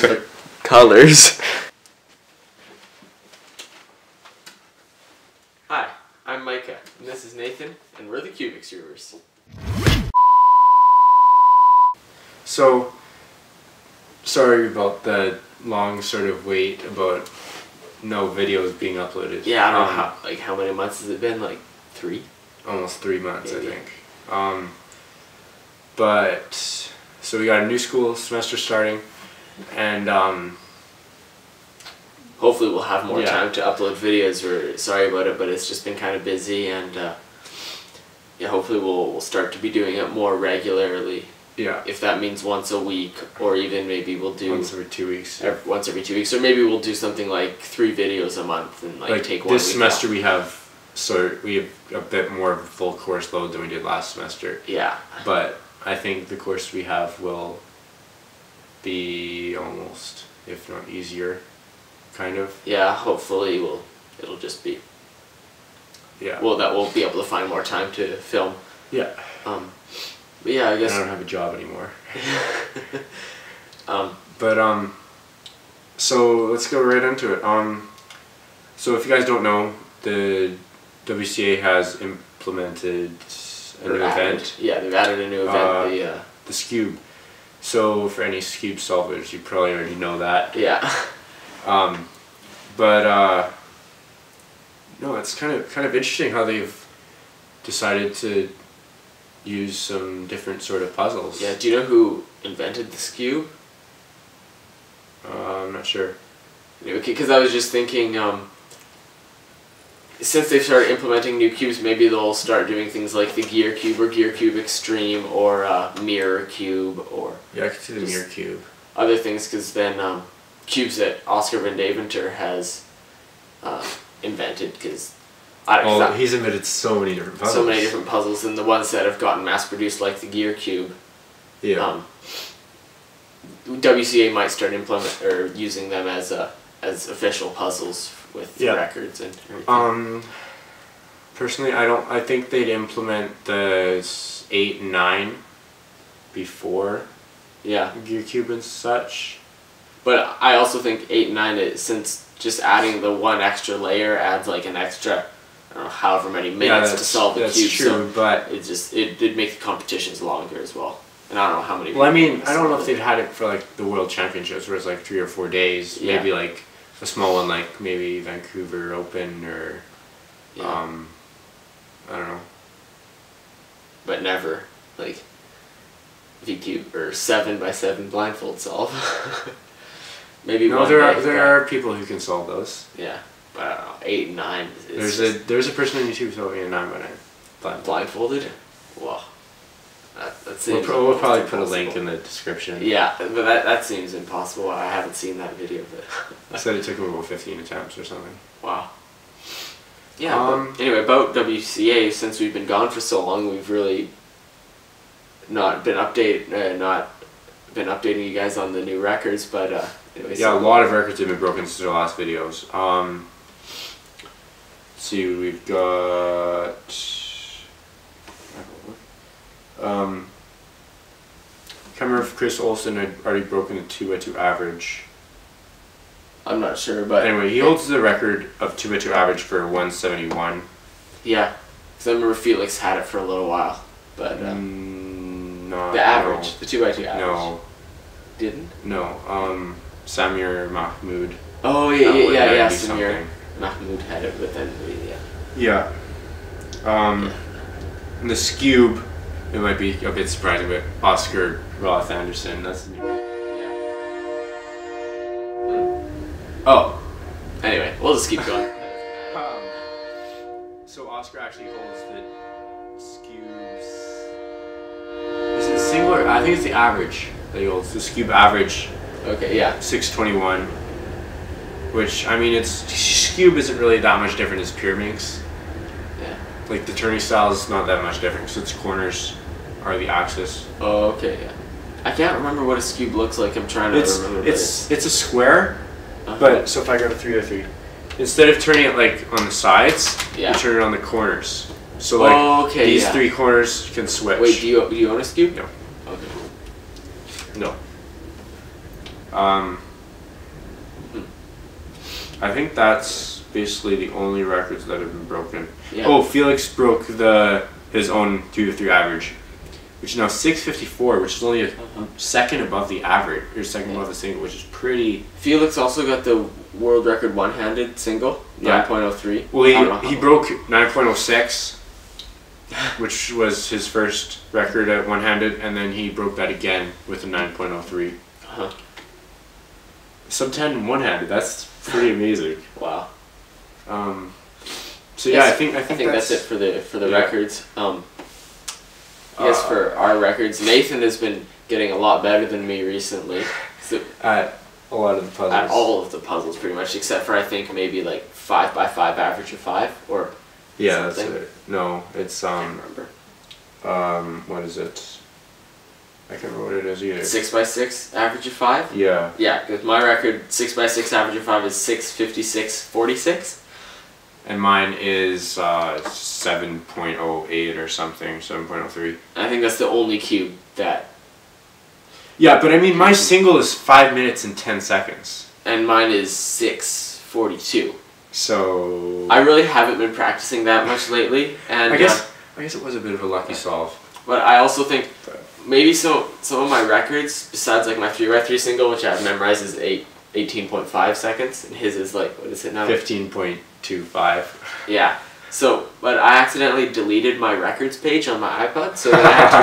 different colors. Hi, I'm Micah, and this is Nathan, and we're the Cube Extruders. So, sorry about the long sort of wait about no videos being uploaded. Yeah, I don't know how many months has it been? Like 3? Almost 3 months, Maybe. I think. But so we got a new school semester starting, and hopefully we'll have more Yeah. time to upload videos. We're sorry about it, but it's just been kind of busy, and yeah, hopefully we'll start to be doing it more regularly. yeah, If that means once a week, or even maybe we'll do once every 2 weeks. once every 2 weeks, or maybe we'll do something like 3 videos a month and like take one this week semester off. we have a bit more of a full course load than we did last semester. Yeah. But I think the course we have will be almost, if not easier, kind of. Yeah, hopefully it'll just be, Yeah. well, that we'll be able to find more time to film. Yeah. But yeah, I guess. I don't have a job anymore. um, But so let's go right into it. So if you guys don't know, the WCA has implemented a new event. Yeah, they've added a new event. The Scube. So for any Scube solvers, you probably already know that. Yeah. But no, it's kind of interesting how they've decided to use some different sort of puzzles. Yeah. Do you know who invented the Scube? I'm not sure. Okay, because I was just thinking, since they've started implementing new cubes, maybe they'll start doing things like the Gear Cube or Gear Cube Extreme or Mirror Cube or Yeah, I can see the Mirror Cube. other things, because then cubes that Oscar Van Deventer has invented, because he's invented so many different puzzles. so many different puzzles, and the ones that have gotten mass produced, like the Gear Cube. Yeah. WCA might start using them as official puzzles with records and everything. Personally, I think they'd implement the 8 and 9 before Gear Cube and such. But I also think 8 and 9, since just adding the one extra layer adds like an extra, I don't know, however many minutes to solve the cube. That's true, but it'd make the competitions longer as well. And I don't know how many. Well, I mean, I don't know if they've had it for like the World Championships, where it's like 3 or 4 days. Yeah. Maybe like a small one, like maybe Vancouver Open or, I don't know. But never like VQ or 7x7 blindfold solve. Maybe no, one there are people who can solve those. Yeah, but I don't know. 8 and 9. There's a person on YouTube solving a 9 by 9 blindfolded. Wow. That seems we'll probably put a link in the description. Yeah, but that seems impossible. I haven't seen that video of it. I said it took him about 15 attempts or something. Wow. Yeah. But anyway, about WCA, since we've been gone for so long, we've really not been updating you guys on the new records. But anyway, yeah, a lot of records have been broken since our last videos. Let's see, we've got. I can't remember if Chris Olsen had already broken the 2x2 average. I'm not sure, but anyway, he holds the record of 2x2 average for 171. Yeah, because I remember Felix had it for a little while, but the average, the 2x2 average. No. Didn't? No. Samir Mahmood. Oh yeah. Samir Mahmood had it, but then Yeah. And the Scube, it might be a bit surprising, but Oscar Roth Anderson, that's new. Oh. Anyway, we'll just keep going. So Oscar actually holds the Scube's. Is it singular? I think it's the average that he holds. The Scube average. Okay, yeah. 621. Which, I mean, Scube isn't really that much different as Pure Minx. Yeah. Like the turning style is not that much different, so its corners are the axis. Oh, okay, yeah. I can't remember what a Scube looks like. I'm trying to remember. It's a square, but so if I go to 303, instead of turning it like on the sides, you turn it on the corners. So like these 3 corners can switch. Wait, do you own a Scube? No. Okay. No. I think that's basically the only records that have been broken. Yeah. Oh, Felix broke his own 2-3 average, which is now 6:54, which is only a second above the average, or second above the single, which is pretty. Felix also got the world record one-handed single, 9.03. Well, he broke 9.06, which was his first record at one-handed, and then he broke that again with a 9.03. Sub 10 one-handed. That's pretty amazing. Wow. So yeah, I think that's it for the records. Yes, for our records, Nathan has been getting a lot better than me recently. So, at a lot of the puzzles. At all of the puzzles, pretty much, except for I think maybe like 5x5 average of 5 or. Yeah, something. that's it. No, it's I can't remember. What is it? I can't remember what it is either. 6x6 average of 5. Yeah. Yeah, because my record 6x6 average of 5 is 6:56:46. And mine is 7.08 or something, 7.03. I think that's the only cube that. Yeah, but I mean, my single is 5 minutes and 10 seconds. And mine is 6:42. So. I really haven't been practicing that much lately, and I guess it was a bit of a lucky solve. But I also think maybe some of my records, besides like my 3x3 single, which I've memorized, is 18.5 seconds, and his is like, what is it now? 15.25. Yeah. So, but I accidentally deleted my records page on my iPod, so then I had to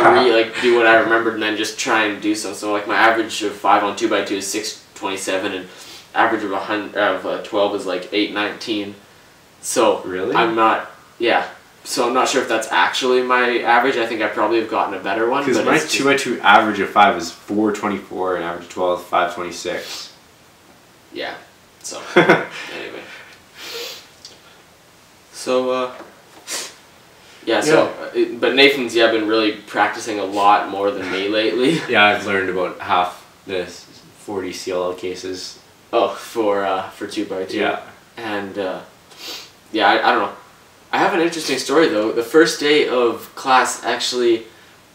do what I remembered and then just try and do some. So like my average of 5 on 2x2 is 6:27, and average of 12 is like 8:19. So really, I'm not. Yeah. So I'm not sure if that's actually my average. I think I probably have gotten a better one. Because my 2x2 average of 5 is 4:24 and average of 12 is 5:26. Yeah. So anyway. So yeah. So but Nathan's been really practicing a lot more than me lately. Yeah, I've learned about half the 40 CLL cases. Oh, for 2x2. Yeah. And yeah, I don't know. I have an interesting story though. The first day of class, actually,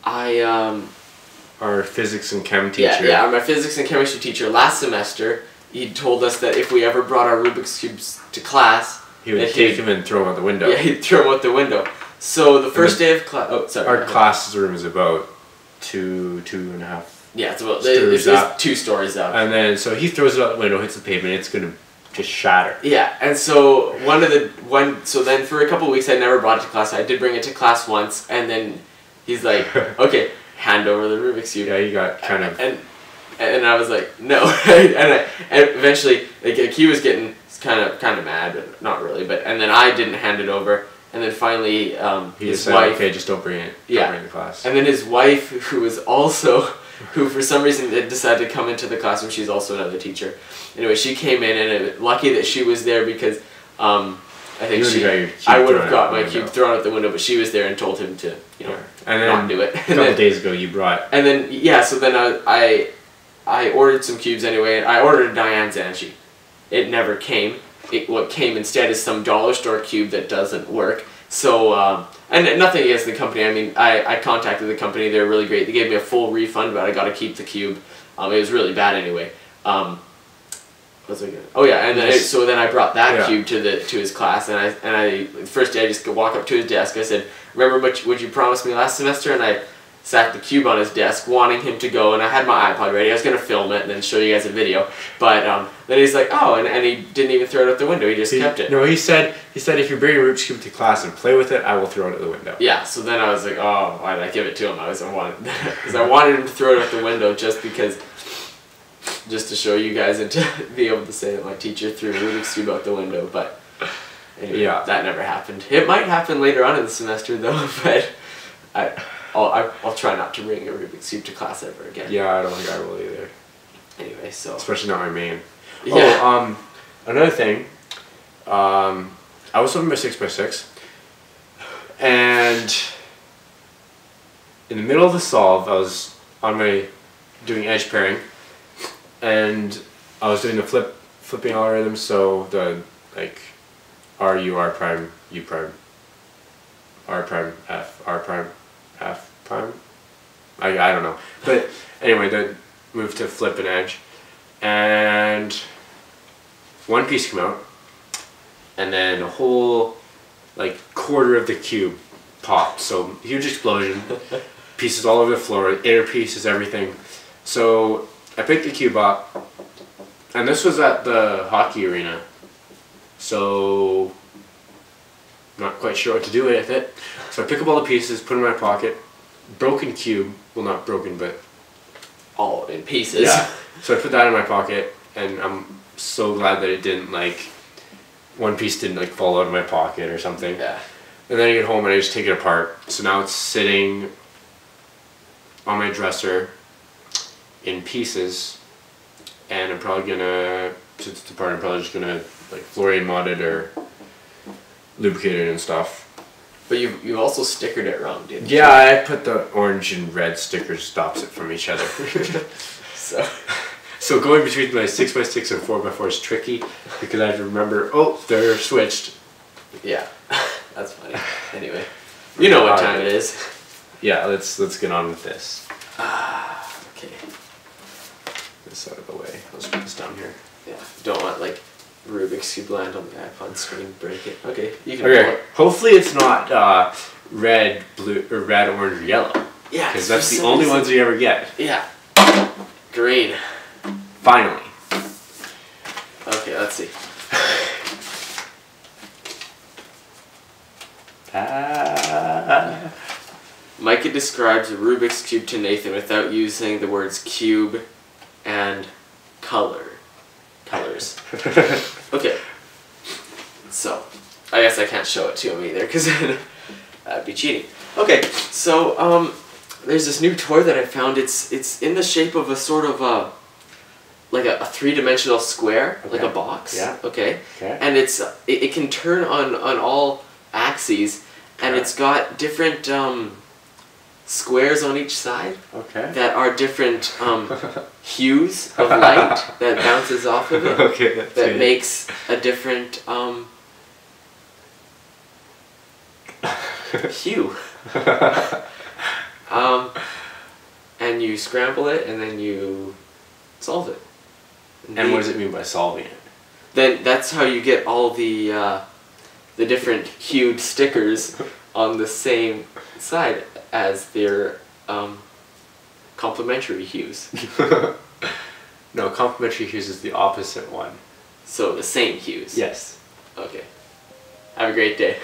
our physics and chem teacher. Yeah, my physics and chemistry teacher last semester, he told us that if we ever brought our Rubik's Cubes to class, he would take them and throw them out the window. Yeah, he'd throw them out the window. So the first day of class... Oh, sorry. Our classroom is about two and a half. Yeah, it's about... It's 2 stories up. And then, so he throws it out the window, hits the pavement, it's going to just shatter. Yeah, and so so then for a couple of weeks I never brought it to class. I did bring it to class once, and then he's like, okay, hand over the Rubik's Cube. Yeah, he got kind of... And I was like, no. and eventually, like, he was getting kind of mad, but not really. And then I didn't hand it over. And then finally, his said, wife... okay, just don't bring it. Yeah. Don't bring it to class. And then his wife, who for some reason decided to come into the classroom, she's also another teacher. Anyway, she came in, and lucky that she was there because I think I would have got my cube thrown out the window, but she was there and told him to, and then not do it. A couple days ago, you brought... And then, yeah, so then I ordered some cubes anyway, and I ordered a Diane Zanchi. It never came. What came instead is some dollar store cube that doesn't work. So, and nothing against the company. I mean, I contacted the company. They're really great. They gave me a full refund, but I got to keep the cube. It was really bad anyway. What was I gonna? Oh yeah, and then so then I brought that cube to his class, and I the first day I just walk up to his desk. I said, "Remember what you promised me last semester?" And I sat the cube on his desk, wanting him to go, and I had my iPod ready. I was gonna film it and then show you guys a video, but then he's like, "Oh," and he didn't even throw it out the window. He just kept it. No, he said if you bring your Rubik's Cube to class and play with it, I will throw it out the window. Yeah. So then I was like, "Oh, why did I give it to him?" I wanted him to throw it out the window just to show you guys and to be able to say that my teacher threw Rubik's Cube out the window. But anyway, that never happened. It might happen later on in the semester though, but I'll try not to bring a Rubik's Cube to class ever again. Yeah, I don't think I will either. Anyway, so... Especially not my main. Yeah. Oh, another thing. I was solving my 6x6. And in the middle of the solve, I was doing edge pairing. And I was doing the flipping algorithm, so the, like, R, U, R prime, U prime, R prime, F, R prime, F prime. I don't know. But anyway, the move to flip an edge. And one piece came out, and then a whole like quarter of the cube popped. So huge explosion, pieces all over the floor, inner pieces, everything. So I picked the cube up, and this was at the hockey arena. So not quite sure what to do with it. So I pick up all the pieces, put them in my pocket. Broken cube, well not broken, but all in pieces. Yeah. So I put that in my pocket, and I'm so glad that it didn't like, one piece didn't like fall out of my pocket or something. Yeah. And then I get home and I just take it apart. So now it's sitting on my dresser in pieces, and I'm probably gonna, since it's apart, I'm probably just gonna like fluorine mod it or lubricate it and stuff. But you also stickered it wrong, didn't you? Yeah, I put the orange and red stickers stops it from each other. So going between my 6x6 and 4x4 is tricky because I have to remember, oh, they're switched. Yeah, that's funny. Anyway, you know what time it is. Yeah, let's get on with this. Okay. This out of the way. Let's put this down here. Yeah, don't want like Rubik's Cube land on the iPod screen, break it. Okay, you can. Okay, hopefully it's not red, blue, or red, orange, or yellow. Yeah, because that's the only ones you ever get. Yeah. Green. Finally. Okay, let's see. Micah describes a Rubik's Cube to Nathan without using the words cube and colors. Okay. So, I guess I can't show it to him either because that'd be cheating. Okay, so there's this new toy that I found. It's in the shape of a sort of like a three-dimensional square, okay. like a box. Yeah. Okay. Okay. And it can turn on all axes, and it's got different squares on each side. Okay. That are different hues of light that bounces off of it. Okay. That's that good. makes a different hue. And you scramble it, and then you solve it. And what does it mean by solving it? Then that's how you get all the different hued stickers on the same side as their complementary hues. No, complementary hues is the opposite one. So the same hues. Yes. Okay. Have a great day.